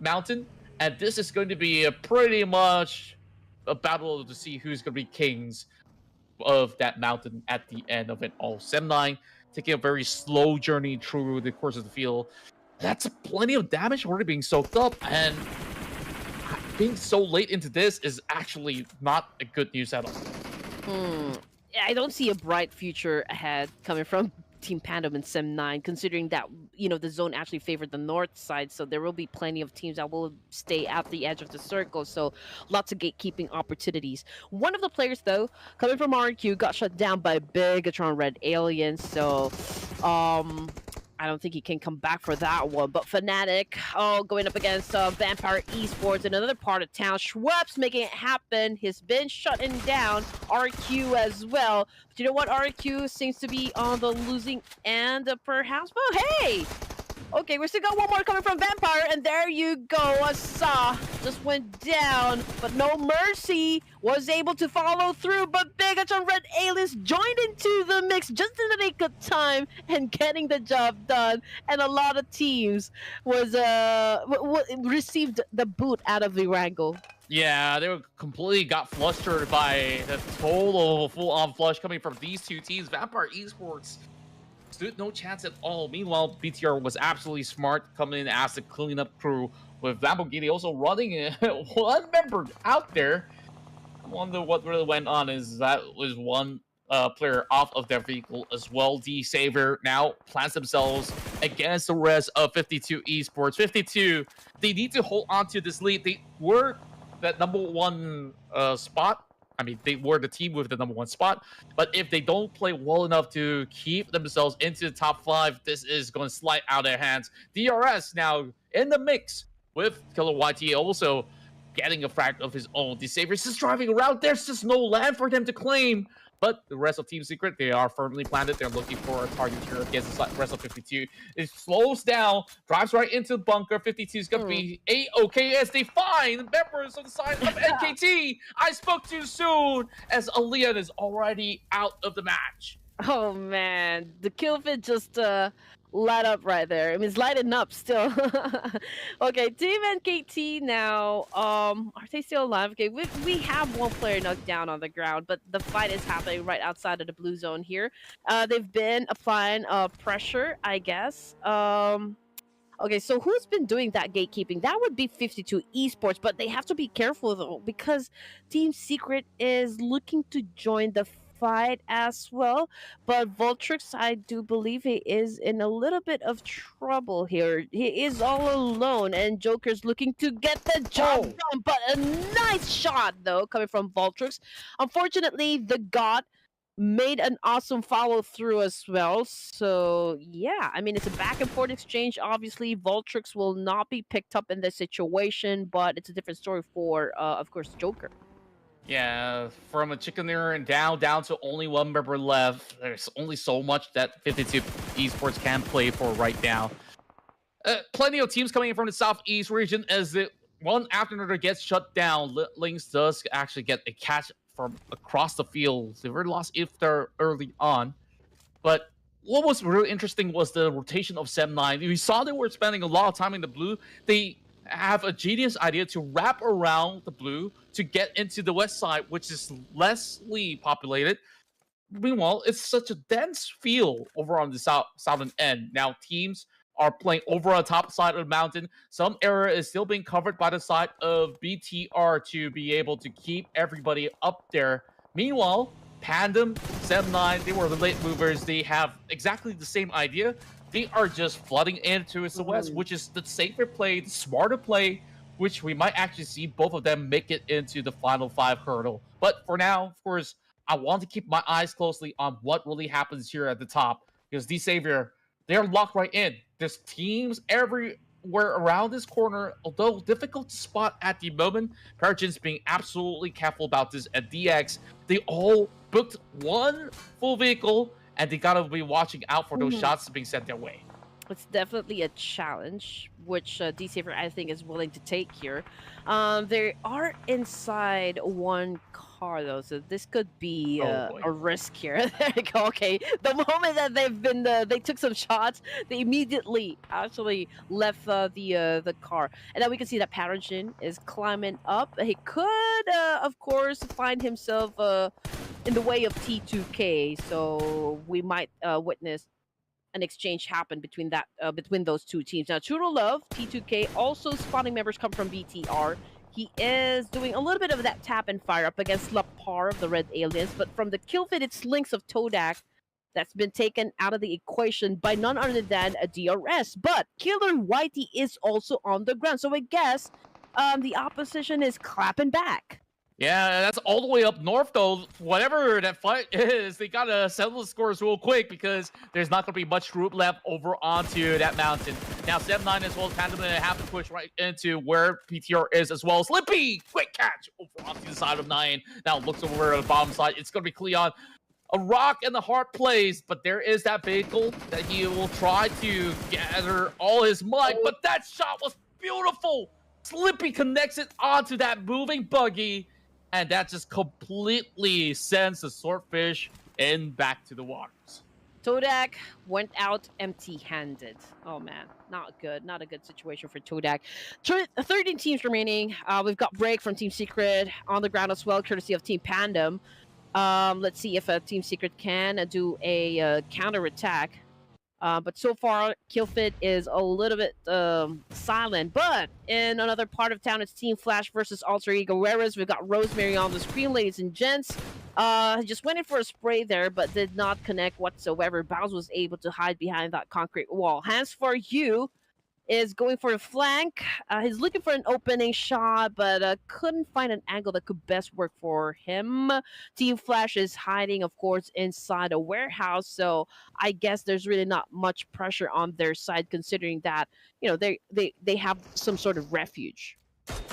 mountain, and this is going to be a pretty much a battle to see who's going to be kings of that mountain at the end of it all. Sem9 taking a very slow journey through the course of the field. That's plenty of damage already being soaked up, and being so late into this is actually not a good news at all. I don't see a bright future ahead coming from Team Pandem and Sem9, considering that, the zone actually favored the north side, so there will be plenty of teams that will stay at the edge of the circle, so lots of gatekeeping opportunities. One of the players, though, coming from RQ, got shut down by Bigatron Red Alien, so I don't think he can come back for that one. But Fnatic, going up against Vampire Esports in another part of town. Schweppes making it happen. He's been shutting down. RQ as well. But you know what? RQ seems to be on the losing end, perhaps. But hey! Okay, we still got one more coming from Vampire, and there you go. Asa just went down, but no mercy. Was able to follow through, but Bigatron Red Aliens joined into the mix just in the nick of time and getting the job done. And a lot of teams was received the boot out of the wrangle. Yeah, they were completely got flustered by the total full-on flush coming from these two teams. Vampire Esports stood no chance at all. Meanwhile, BTR was absolutely smart, coming in as the cleanup crew, with Lamborghini also running one member out there. I wonder what really went on. Is that was one player off of their vehicle as well. D Savior now plants themselves against the rest of 52 Esports. 52, they need to hold on to this lead. They were that number one spot. I mean, they were the team with the number one spot, but if they don't play well enough to keep themselves into the top 5, this is going to slide out of their hands. DRS now in the mix with Killer YT also getting a frag of his own. The Savior's just driving around. There's just no land for them to claim. But the rest of Team Secret, they are firmly planted. They're looking for a target here against the rest of 52. It slows down, drives right into the bunker. 52 is going to be A-OK as they find members of the side of NKT. I spoke too soon as Aaliyah is already out of the match. Oh, man. The kill fit just light up right there. I mean, it's lighting up still. Okay, Team NKT now. Are they still alive? Okay, we have one player knocked down on the ground, but the fight is happening right outside of the blue zone here. They've been applying pressure, I guess. Okay, so who's been doing that gatekeeping? That would be 52 Esports, but they have to be careful though, because Team Secret is looking to join the fight as well. But Voltrix, I do believe he is in a little bit of trouble here. He is all alone, and Joker's looking to get the job done. But a nice shot, though, coming from Voltrix. Unfortunately, the God made an awesome follow through as well. So yeah, I mean, it's a back and forth exchange. Obviously, Voltrix will not be picked up in this situation, but it's a different story for, of course, Joker. Yeah, from a chicken dinner and down to only one member left. There's only so much that 52 Esports can play for right now. Plenty of teams coming in from the Southeast region as the one after another gets shut down. Lynx does actually get a catch from across the field. They were lost Iftar early on. But what was really interesting was the rotation of Sem9. We saw they were spending a lot of time in the blue. They have a genius idea to wrap around the blue to get into the west side, which is lessly populated. Meanwhile, it's such a dense field over on the southern end. Now, teams are playing over on the top side of the mountain. Some area is still being covered by the side of BTR to be able to keep everybody up there. Meanwhile, Pandem, Sem9, they were the late movers. They have exactly the same idea. They are just flooding into the west, which is the safer play, the smarter play, which we might actually see both of them make it into the final 5 hurdle. But for now, of course, I want to keep my eyes closely on what really happens here at the top, because D Savior, they're locked right in. There's teams everywhere around this corner, although difficult to spot at the moment. Perchins being absolutely careful about this. At DX, they all booked one full vehicle, and they gotta be watching out for those shots being sent their way. It's definitely a challenge, which D-Saver I think is willing to take here. They are inside one car though, so this could be Oh boy. a risk here. There you go. Okay, the moment that they took some shots, they immediately actually left the car, and then we can see that Parajin is climbing up. He could, of course, find himself in the way of T2K, so we might witness an exchange happen between between those two teams. Now, True to Love, T2K, also spotting members come from BTR. He is doing a little bit of that tap and fire up against Lapar of the Red Aliens, but from the kill feed, it's Links of Todak that's been taken out of the equation by none other than a DRS. But Killer Whitey is also on the ground, so I guess the opposition is clapping back. Yeah, that's all the way up north, though. Whatever that fight is, they gotta settle the scores real quick because there's not gonna be much group left over onto that mountain. Now, 7-9 as well as Phantom have to push right into where PTR is as well. Slippy, quick catch over onto the side of 9. Now looks over at the bottom side. It's gonna be Cleon. A rock in the hard place, but there is that vehicle that he will try to gather all his might. But that shot was beautiful. Slippy connects it onto that moving buggy. And that just completely sends the swordfish in back to the waters. Todak went out empty-handed. Oh man, not good. Not a good situation for Todak. 13 teams remaining. We've got Break from Team Secret on the ground as well, courtesy of Team Pandem. Let's see if Team Secret can do a counter attack. But so far, Killfit is a little bit silent. But in another part of town, it's Team Flash versus Alter Ego. Whereas we've got Rosemary on the screen, ladies and gents. Just went in for a spray there, but did not connect whatsoever. Bows was able to hide behind that concrete wall. Hands for You is going for a flank. He's looking for an opening shot, but couldn't find an angle that could best work for him. Team Flash is hiding, of course, inside a warehouse, so I guess there's really not much pressure on their side, considering that they have some sort of refuge.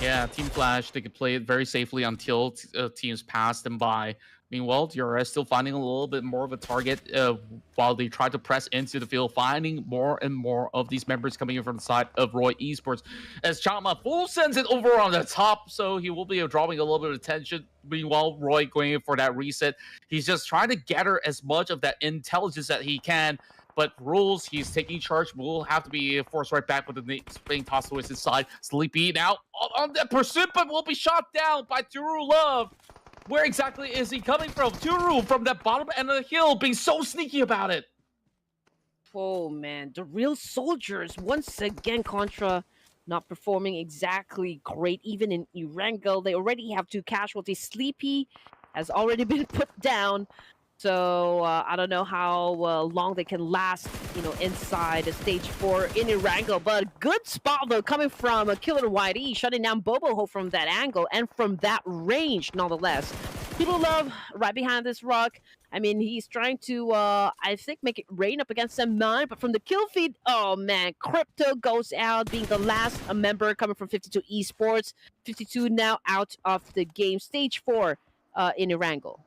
Yeah, Team Flash, they could play it very safely until teams pass them by. Meanwhile, DRS still finding a little bit more of a target while they try to press into the field, finding more and more of these members coming in from the side of Roy Esports. As Chama full sends it over on the top, so he will be drawing a little bit of attention. Meanwhile, Roy going in for that reset. He's just trying to gather as much of that intelligence that he can. But Rules, he's taking charge, will have to be forced right back with the being tossed to his side. Sleepy now on that pursuit, but will be shot down by Turu Love. Where exactly is he coming from? Turu from that bottom end of the hill, being so sneaky about it. Oh man, the real soldiers once again. Contra not performing exactly great, even in Erangel. They already have 2 casualties. Sleepy has already been put down. So I don't know how long they can last, inside stage 4 in Erangel. But good spot though, coming from Killer Whitey, shutting down Boboho from that angle and from that range, nonetheless. People love right behind this rock. I mean, he's trying to, I think, make it rain up against M9, but from the kill feed, oh man, Crypto goes out, being the last member coming from 52 Esports. 52 now out of the game. Stage 4 in Erangel.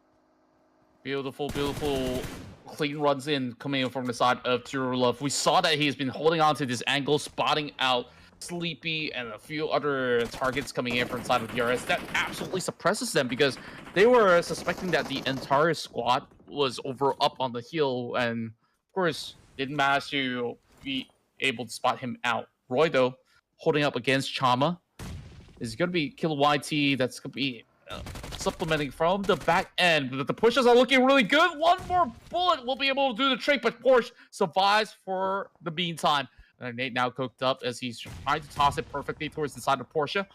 Beautiful, beautiful clean runs in coming in from the side of Turu Love. We saw that he's been holding on to this angle, spotting out Sleepy and a few other targets coming in from the side of DRS. That absolutely suppresses them because they were suspecting that the entire squad was up on the hill, and of course didn't manage to be able to spot him out. Roy, though, holding up against Chama. Is going to be Kill YT. That's going to be supplementing from the back end. The pushes are looking really good. One more bullet will be able to do the trick, but Porsche survives for the meantime. And Nate now cooked up as he's trying to toss it perfectly towards the side of Porsche.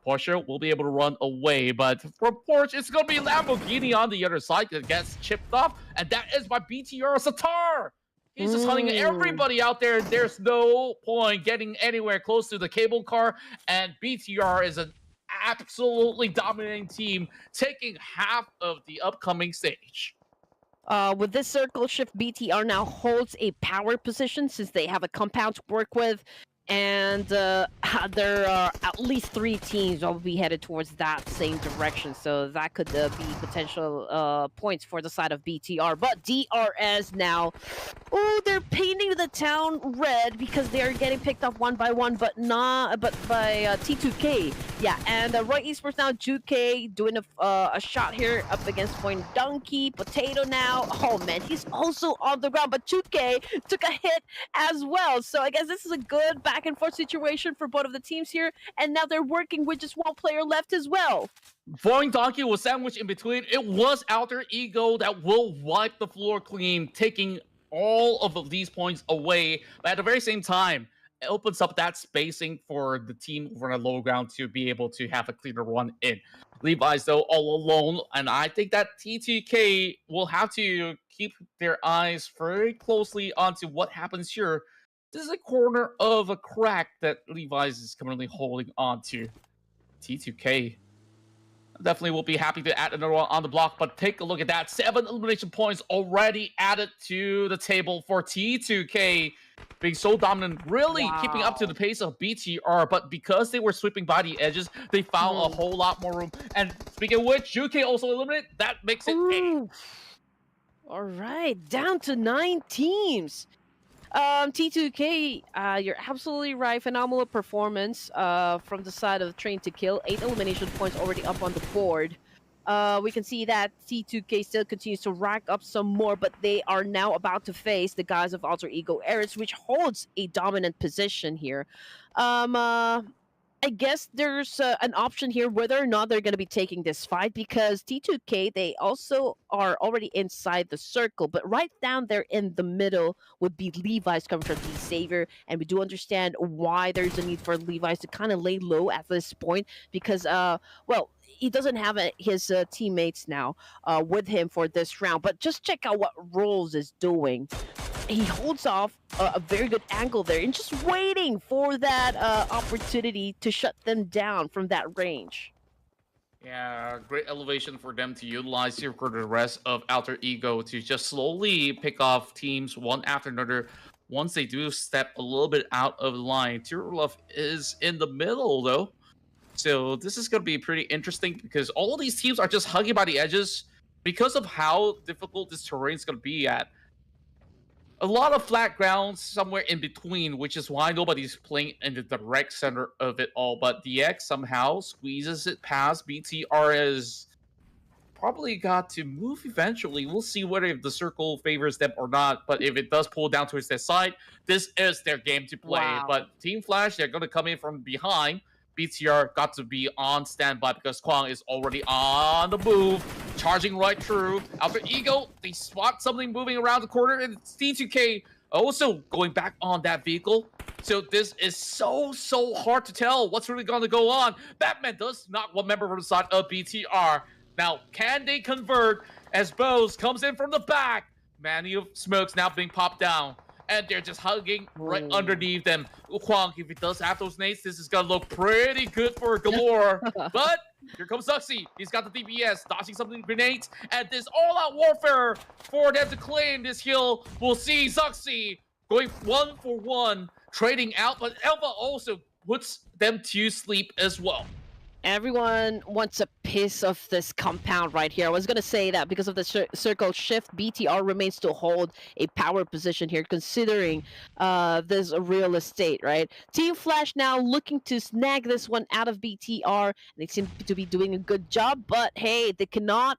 Porsche will be able to run away, but for Porsche, it's going to be Lamborghini on the other side that gets chipped off, and that is by BTR Satar. He's just hunting everybody out there. There's no point getting anywhere close to the cable car, and BTR is an absolutely dominating team, taking half of the upcoming stage. With this circle shift, BTR now holds a power position since they have a compound to work with. And there are at least 3 teams that will be headed towards that same direction. So that could be potential points for the side of BTR. But DRS now, oh, they're painting the town red because they are getting picked up one by one, but by T2K. Yeah, and Roy Esports now, 2K doing a shot here up against Point Donkey. Potato now, oh man, he's also on the ground, but 2K took a hit as well. So I guess this is a good back and forth situation for both of the teams here, and now they're working with just one player left as well. Point Donkey was sandwiched in between. It was Alter Ego that will wipe the floor clean, taking all of these points away. But at the very same time, it opens up that spacing for the team over on the low ground to be able to have a cleaner run in. Levi's, though, all alone. And I think that TTK will have to keep their eyes very closely onto what happens here. This is a corner of a crack that Levi's is currently holding on to. T2K definitely will be happy to add another one on the block, but take a look at that. 7 elimination points already added to the table for T2K, being so dominant, really keeping up to the pace of BTR, but because they were sweeping by the edges, they found a whole lot more room. And speaking of which, UK also eliminated. That makes it 8. All right, down to 9 teams. T2K, you're absolutely right. Phenomenal performance from the side of Train to Kill. 8 elimination points already up on the board. We can see that T2K still continues to rack up some more, but they are now about to face the guys of Alter Ego Eris, which holds a dominant position here. I guess there's an option here whether or not they're going to be taking this fight, because T2K, they also are already inside the circle, but right down there in the middle would be Levi's coming from the Savior, and we do understand why there's a need for Levi's to kind of lay low at this point, because well, he doesn't have his teammates now with him for this round. But just check out what Rolls is doing. He holds off a very good angle there and just waiting for that opportunity to shut them down from that range. Yeah, great elevation for them to utilize here for the rest of Alter Ego to just slowly pick off teams one after another. Once they do step a little bit out of the line, Tirolov is in the middle though. So this is going to be pretty interesting because all of these teams are just hugging by the edges because of how difficult this terrain is going to be at. A lot of flat grounds somewhere in between, which is why nobody's playing in the direct center of it all. But DX somehow squeezes it past. BTR has probably got to move eventually. We'll see whether the circle favors them or not. But if it does pull down towards their side, this is their game to play. Wow. But Team Flash, they're going to come in from behind. BTR got to be on standby because Kwang is already on the move, charging right through. Alter Ego, they spot something moving around the corner, and T2K also going back on that vehicle. So this is so hard to tell what's really going to go on. Batman does knock one member from the side of BTR. Now, can they convert as Bose comes in from the back? Many of smokes now being popped down. And they're just hugging right underneath them. Kwang, if he does have those nades, this is going to look pretty good for Galore. But here comes Zuxi. He's got the DPS, dodging some of the grenades. And this all-out warfare for them to claim this hill. We'll see Zuxi going 1-for-1, trading out. But Elva also puts them to sleep as well. Everyone wants a piece of this compound right here. I was going to say that because of the circle shift, BTR remains to hold a power position here, considering this real estate, right? Team Flash now looking to snag this one out of BTR. They seem to be doing a good job, but hey, they cannot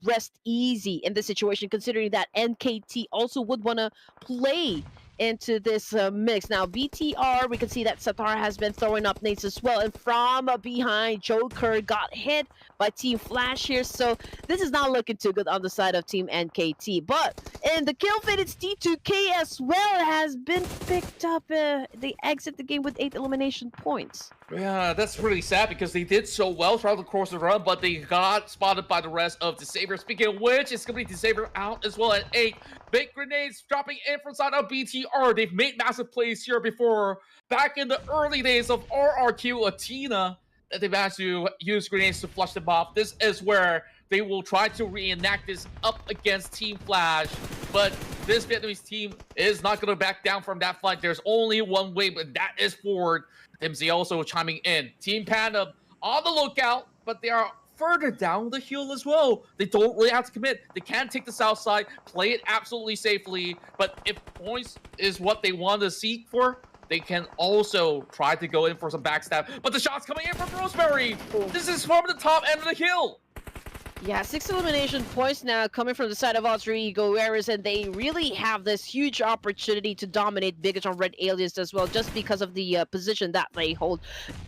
rest easy in this situation, considering that NKT also would want to play into this mix. Now, BTR, we can see that Satar has been throwing up nades as well, and from behind, Joker got hit by Team Flash here, so this is not looking too good on the side of Team NKT. But in the kill feed, it's T2K as well, has been picked up. They exit the game with 8 elimination points. Yeah, that's really sad because they did so well throughout the course of the run, but they got spotted by the rest of the Saber. Speaking of which, it's going to be the Saber out as well at 8. Big grenades dropping in from side of BTR. They've made massive plays here before. Back in the early days of RRQ Athena, that they managed to use grenades to flush them off. This is where they will try to reenact this up against Team Flash. But this Vietnamese team is not going to back down from that fight. There's only one way, but that is forward. MZ also chiming in. Team Panda on the lookout, but they are further down the hill as well. They don't really have to commit. They can take the south side, play it absolutely safely. But if points is what they want to seek for, they can also try to go in for some backstab. But the shot's coming in from Rosemary. This is from the top end of the hill. Yeah, 6 elimination points now coming from the side of Alter Ego Ares, and they really have this huge opportunity to dominate Bigatron Red Alias as well, just because of the position that they hold.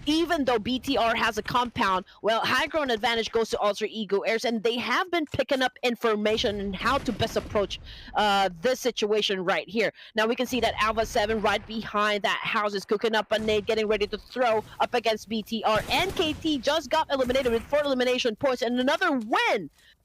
Even though BTR has a compound, well, high ground advantage goes to Alter Ego Ares, and they have been picking up information on how to best approach this situation right here. Now we can see that Alpha 7 right behind that house is cooking up a nade, getting ready to throw up against BTR. And KT just got eliminated with 4 elimination points, and another win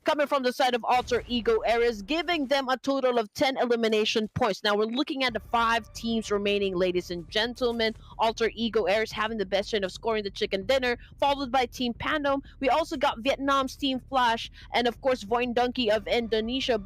coming from the side of Alter Ego Ares, giving them a total of 10 elimination points. Now we're looking at the 5 teams remaining, ladies and gentlemen. Alter Ego Ares having the best chance of scoring the chicken dinner, followed by Team Pandom. We also got Vietnam's Team Flash, and of course Voin Donkey of Indonesia.